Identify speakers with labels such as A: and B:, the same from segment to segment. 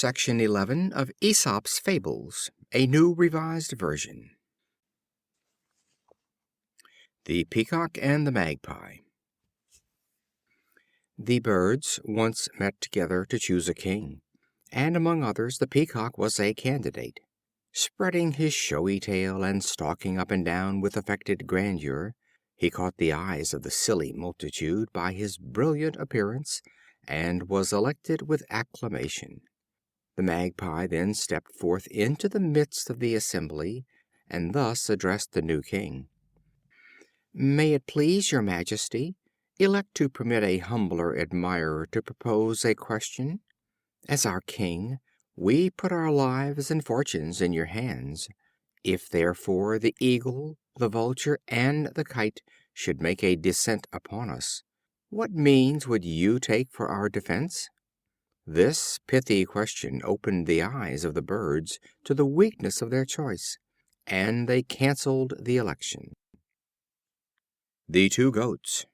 A: Section 11 of Aesop's Fables, a new revised version. The Peacock and the Magpie. The birds once met together to choose a king, and among others the Peacock was a candidate. Spreading his showy tail and stalking up and down with affected grandeur, he caught the eyes of the silly multitude by his brilliant appearance, and was elected with acclamation. The Magpie then stepped forth into the midst of the assembly, and thus addressed the new king: "May it please your Majesty, elect to permit a humbler admirer to propose a question. As our king, we put our lives and fortunes in your hands. If therefore the eagle, the vulture, and the kite should make a descent upon us, what means would you take for our defense?" This pithy question opened the eyes of the birds to the weakness of their choice, and they cancelled the election. The Two Goats.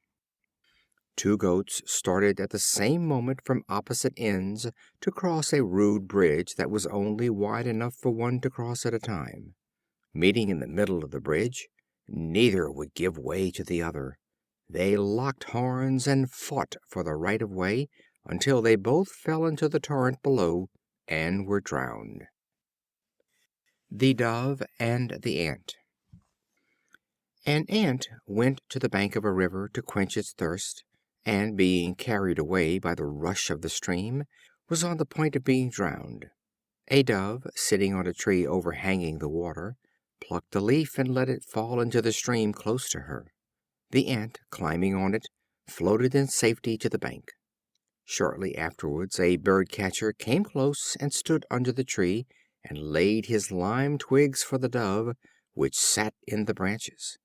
A: Two goats started at the same moment from opposite ends to cross a rude bridge that was only wide enough for one to cross at a time. Meeting in the middle of the bridge, neither would give way to the other. They locked horns and fought for the right of way, until they both fell into the torrent below and were drowned. The Dove and the Ant. An Ant went to the bank of a river to quench its thirst, and being carried away by the rush of the stream, was on the point of being drowned. A Dove, sitting on a tree overhanging the water, plucked a leaf and let it fall into the stream close to her. The Ant, climbing on it, floated in safety to the bank. Shortly afterwards a bird-catcher came close and stood under the tree, and laid his lime twigs for the Dove, which sat in the branches.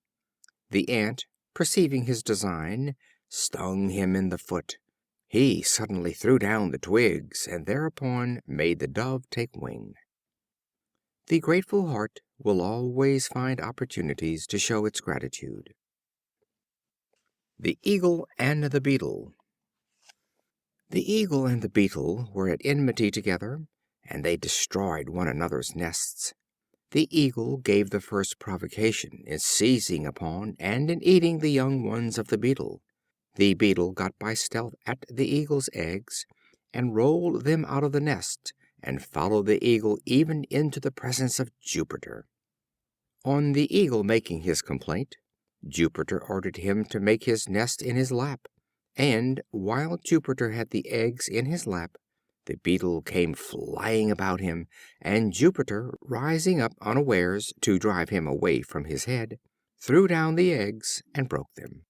A: The Ant, perceiving his design, stung him in the foot. He suddenly threw down the twigs, and thereupon made the Dove take wing. The grateful heart will always find opportunities to show its gratitude. The Eagle and the Beetle. The Eagle and the Beetle were at enmity together, and they destroyed one another's nests. The Eagle gave the first provocation in seizing upon and in eating the young ones of the Beetle. The Beetle got by stealth at the Eagle's eggs, and rolled them out of the nest, and followed the Eagle even into the presence of Jupiter. On the Eagle making his complaint, Jupiter ordered him to make his nest in his lap, and while Jupiter had the eggs in his lap, the Beetle came flying about him, and Jupiter, rising up unawares to drive him away from his head, threw down the eggs and broke them.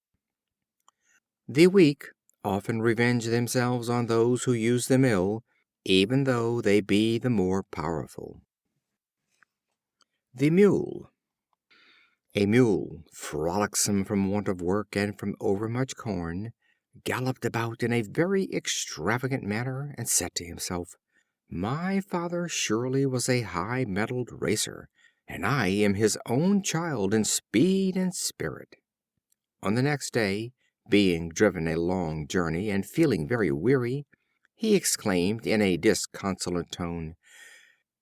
A: The weak often revenge themselves on those who use them ill, even though they be the more powerful. The Mule. A Mule, frolicsome from want of work and from overmuch corn, galloped about in a very extravagant manner, and said to himself: "My father surely was a high-mettled racer, and I am his own child in speed and spirit." On the next day, being driven a long journey, and feeling very weary, he exclaimed in a disconsolate tone: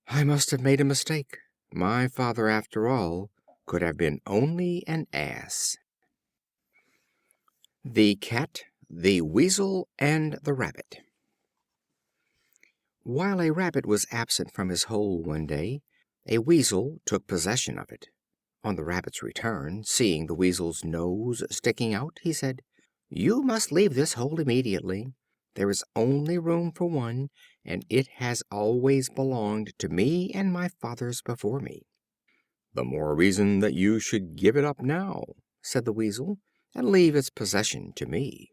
A: "I must have made a mistake. My father, after all, could have been only an ass." The Cat, the Weasel, and the Rabbit. While a Rabbit was absent from his hole one day, a Weasel took possession of it. On the Rabbit's return, seeing the Weasel's nose sticking out, he said: "You must leave this hole immediately. There is only room for one, and it has always belonged to me and my fathers before me." "The more reason that you should give it up now," said the Weasel, "and leave its possession to me."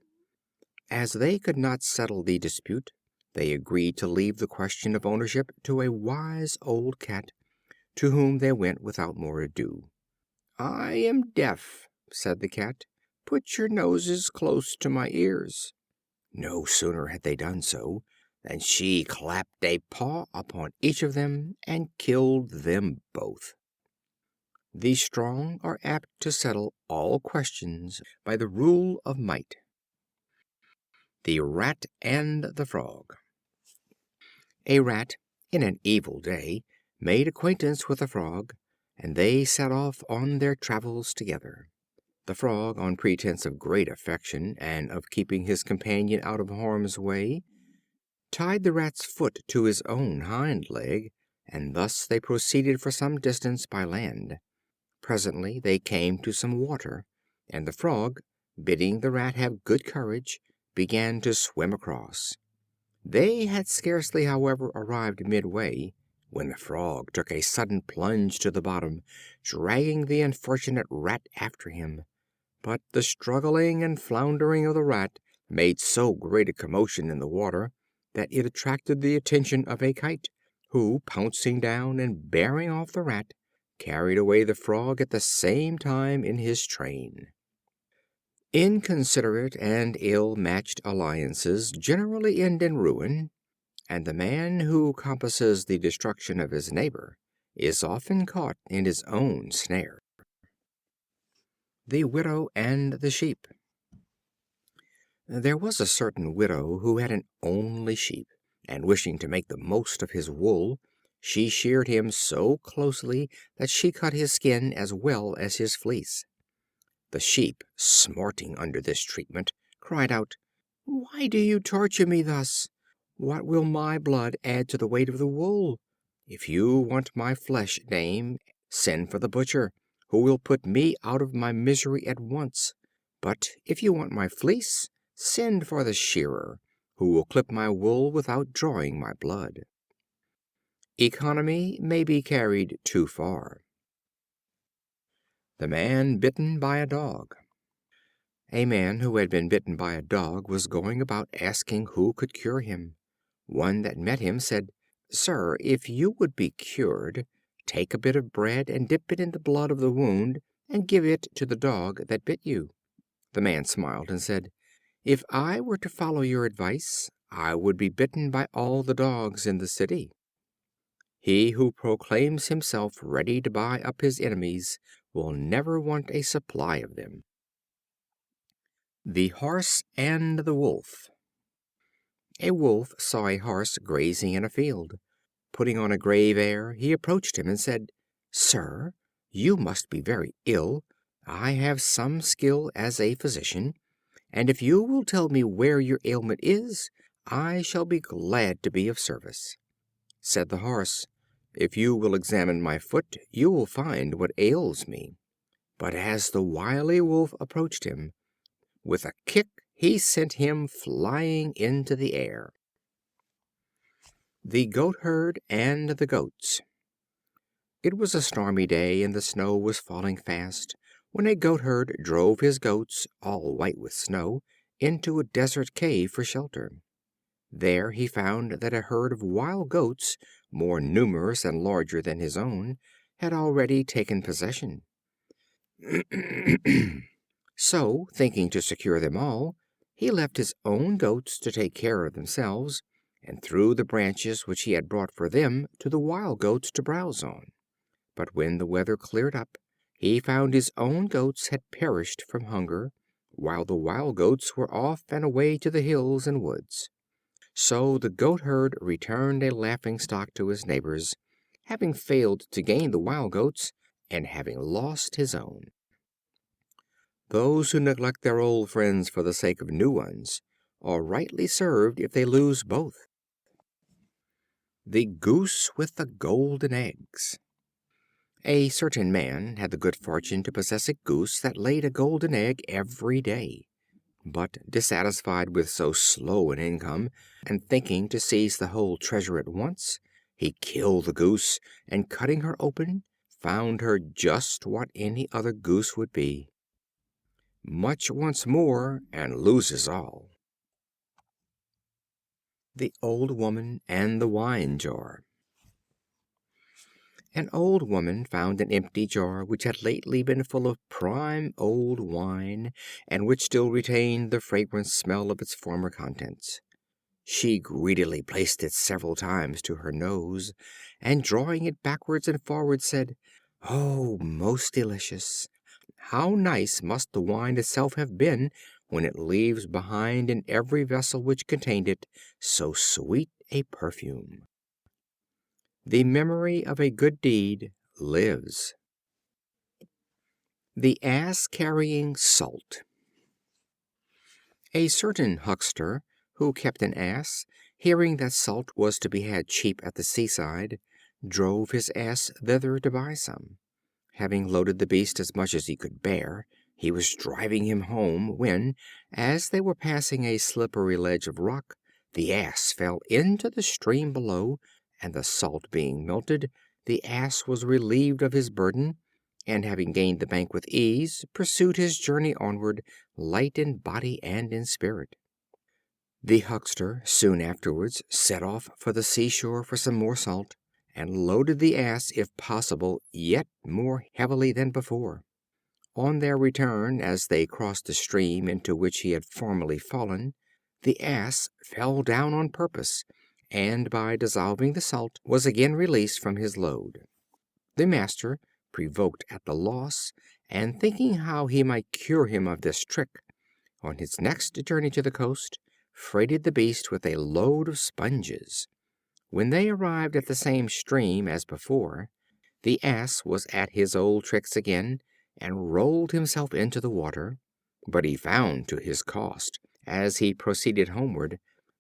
A: As they could not settle the dispute, they agreed to leave the question of ownership to a wise old Cat, to whom they went without more ado. "I am deaf," said the Cat. "Put your noses close to my ears." No sooner had they done so, than she clapped a paw upon each of them, and killed them both. The strong are apt to settle all questions by the rule of might. The Rat and the Frog. A Rat, in an evil day, made acquaintance with a frog, and they set off on their travels together. The frog, on pretense of great affection, and of keeping his companion out of harm's way, tied the Rat's foot to his own hind leg, and thus they proceeded for some distance by land. Presently they came to some water, and the frog, bidding the Rat have good courage, began to swim across. They had scarcely, however, arrived midway, when the frog took a sudden plunge to the bottom, dragging the unfortunate Rat after him. But the struggling and floundering of the Rat made so great a commotion in the water that it attracted the attention of a Kite, who, pouncing down and bearing off the Rat, carried away the frog at the same time in his train. Inconsiderate and ill-matched alliances generally end in ruin, and the man who compasses the destruction of his neighbor is often caught in his own snare. The Widow and the Sheep. There was a certain widow who had an only sheep, and wishing to make the most of his wool, she sheared him so closely that she cut his skin as well as his fleece. The Sheep, smarting under this treatment, cried out, "Why do you torture me thus? What will my blood add to the weight of the wool? If you want my flesh, dame, send for the butcher, who will put me out of my misery at once. But if you want my fleece, send for the shearer, who will clip my wool without drawing my blood." Economy may be carried too far. The Man Bitten by a Dog. A man who had been bitten by a dog was going about asking who could cure him. One that met him said, "Sir, if you would be cured, take a bit of bread and dip it in the blood of the wound, and give it to the dog that bit you." The man smiled and said, "If I were to follow your advice, I would be bitten by all the dogs in the city." He who proclaims himself ready to buy up his enemies will never want a supply of them. The Horse and the Wolf. A Wolf saw a Horse grazing in a field. Putting on a grave air, he approached him and said, "Sir, you must be very ill. I have some skill as a physician, and if you will tell me where your ailment is, I shall be glad to be of service." Said the Horse, "If you will examine my foot, you will find what ails me." But as the wily Wolf approached him, with a kick he sent him flying into the air. The Goatherd and the Goats. It was a stormy day, and the snow was falling fast, when a Goatherd drove his goats, all white with snow, into a desert cave for shelter. There he found that a herd of wild goats, more numerous and larger than his own, had already taken possession. So, thinking to secure them all, he left his own goats to take care of themselves, and threw the branches which he had brought for them to the wild goats to browse on. But when the weather cleared up, he found his own goats had perished from hunger, while the wild goats were off and away to the hills and woods. So the Goatherd returned a laughing stock to his neighbors, having failed to gain the wild goats, and having lost his own. Those who neglect their old friends for the sake of new ones are rightly served if they lose both. The Goose with the Golden Eggs. A certain man had the good fortune to possess a goose that laid a golden egg every day. But dissatisfied with so slow an income, and thinking to seize the whole treasure at once, he killed the goose, and cutting her open, found her just what any other goose would be. Much wants more, and loses all. The Old Woman and the Wine Jar. An old woman found an empty jar which had lately been full of prime old wine, and which still retained the fragrant smell of its former contents. She greedily placed it several times to her nose, and drawing it backwards and forwards, said, "Oh, most delicious! How nice must the wine itself have been, when it leaves behind in every vessel which contained it so sweet a perfume!" The memory of a good deed lives. The Ass Carrying Salt. A certain huckster, who kept an ass, hearing that salt was to be had cheap at the seaside, drove his ass thither to buy some. Having loaded the beast as much as he could bear, he was driving him home, when, as they were passing a slippery ledge of rock, the ass fell into the stream below, and the salt being melted, the ass was relieved of his burden, and having gained the bank with ease, pursued his journey onward, light in body and in spirit. The huckster soon afterwards set off for the seashore for some more salt, and loaded the ass, if possible, yet more heavily than before. On their return, as they crossed the stream into which he had formerly fallen, the ass fell down on purpose, and by dissolving the salt was again released from his load. The master, provoked at the loss, and thinking how he might cure him of this trick, on his next journey to the coast, freighted the beast with a load of sponges. When they arrived at the same stream as before, the ass was at his old tricks again, and rolled himself into the water; but he found to his cost, as he proceeded homeward,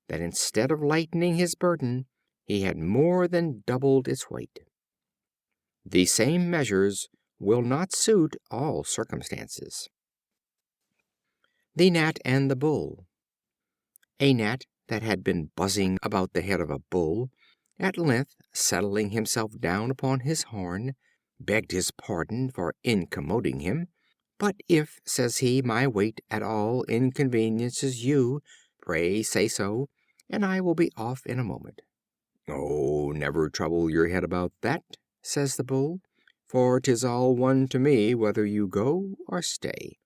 A: that instead of lightening his burden, he had more than doubled its weight. The same measures will not suit all circumstances. The Gnat and the Bull. A Gnat that had been buzzing about the head of a bull, at length settling himself down upon his horn, begged his pardon for incommoding him. "But if," says he, "my weight at all inconveniences you, pray say so, and I will be off in a moment." "Oh, never trouble your head about that," says the Bull, "for 'tis all one to me whether you go or stay;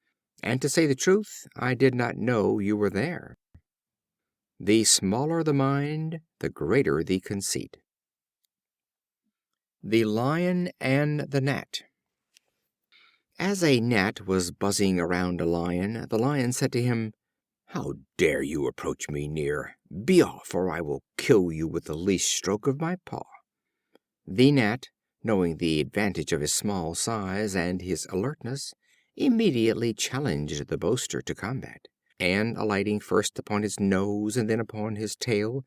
A: and to say the truth, I did not know you were there." The smaller the mind, the greater the conceit. The Lion and the Gnat. As a Gnat was buzzing around a Lion, the Lion said to him, "How dare you approach me near? Be off, or I will kill you with the least stroke of my paw." The Gnat, knowing the advantage of his small size and his alertness, immediately challenged the boaster to combat, and alighting first upon his nose and then upon his tail,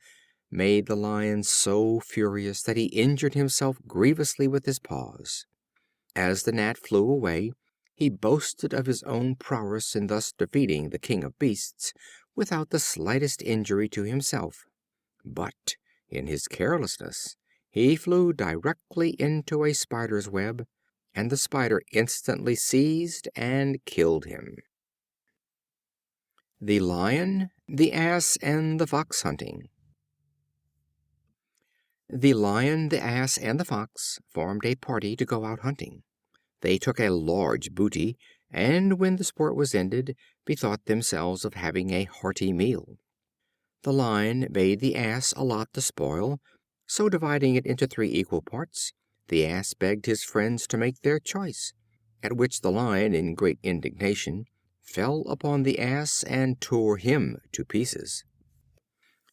A: made the Lion so furious that he injured himself grievously with his paws. As the Gnat flew away, he boasted of his own prowess in thus defeating the king of beasts without the slightest injury to himself; but, in his carelessness, he flew directly into a spider's web, and the spider instantly seized and killed him. The Lion, the Ass, and the Fox Hunting. The Lion, the Ass, and the Fox formed a party to go out hunting. They took a large booty, and when the sport was ended, bethought themselves of having a hearty meal. The Lion bade the Ass allot the spoil, so dividing it into 3 equal parts, the Ass begged his friends to make their choice, at which the Lion, in great indignation, fell upon the Ass and tore him to pieces.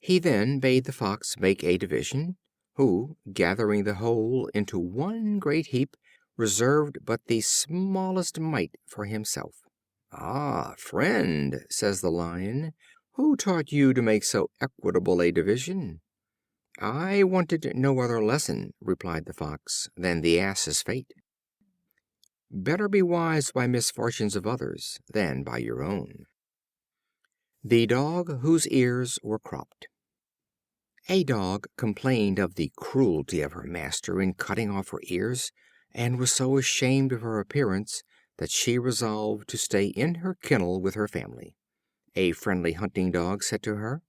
A: He then bade the Fox make a division, who, gathering the whole into one great heap, reserved but the smallest mite for himself. "Ah, friend," says the Lion, "who taught you to make so equitable a division?" "I wanted no other lesson," replied the Fox, "than the Ass's fate." Better be wise by misfortunes of others than by your own. The Dog whose ears were cropped. A Dog complained of the cruelty of her master in cutting off her ears, and was so ashamed of her appearance that she resolved to stay in her kennel with her family. A friendly hunting dog said to her,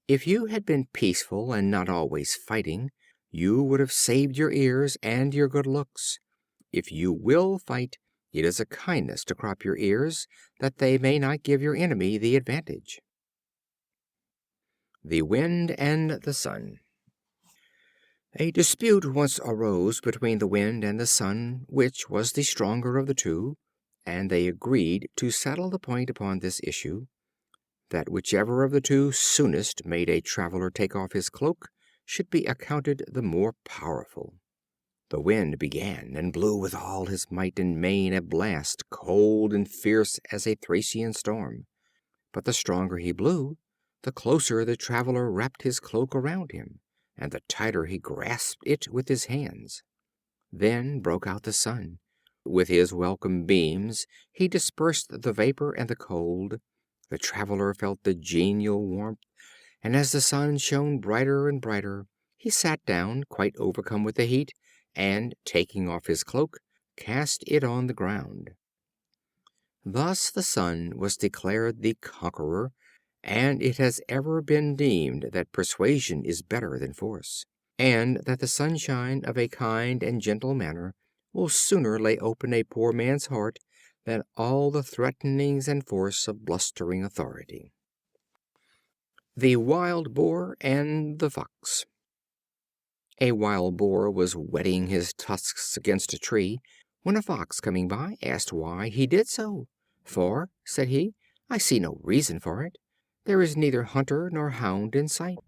A: "If you had been peaceful and not always fighting, you would have saved your ears and your good looks. If you will fight, it is a kindness to crop your ears, that they may not give your enemy the advantage." The Wind and the Sun. A dispute once arose between the Wind and the Sun, which was the stronger of the two, and they agreed to settle the point upon this issue: that whichever of the two soonest made a traveler take off his cloak should be accounted the more powerful. The wind began, and blew with all his might and main a blast cold and fierce as a Thracian storm. But the stronger he blew, the closer the traveler wrapped his cloak around him, and the tighter he grasped it with his hands. Then broke out the sun. With his welcome beams he dispersed the vapor and the cold. The traveler felt the genial warmth, and as the sun shone brighter and brighter, he sat down, quite overcome with the heat, and, taking off his cloak, cast it on the ground. Thus the sun was declared the conqueror, and it has ever been deemed that persuasion is better than force, and that the sunshine of a kind and gentle manner will sooner lay open a poor man's heart than all the threatenings and force of blustering authority. The Wild Boar and the Fox. A Wild Boar was whetting his tusks against a tree, when a Fox, coming by, asked why he did so. "For," said he, "I see no reason for it. There is neither hunter nor hound in sight,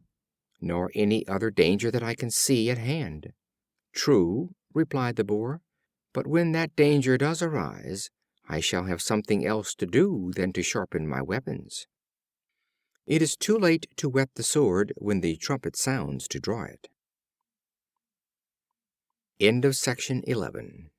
A: nor any other danger that I can see at hand." "True," replied the Boar, "but when that danger does arise, I shall have something else to do than to sharpen my weapons." It is too late to whet the sword when the trumpet sounds to draw it. End of Section 11.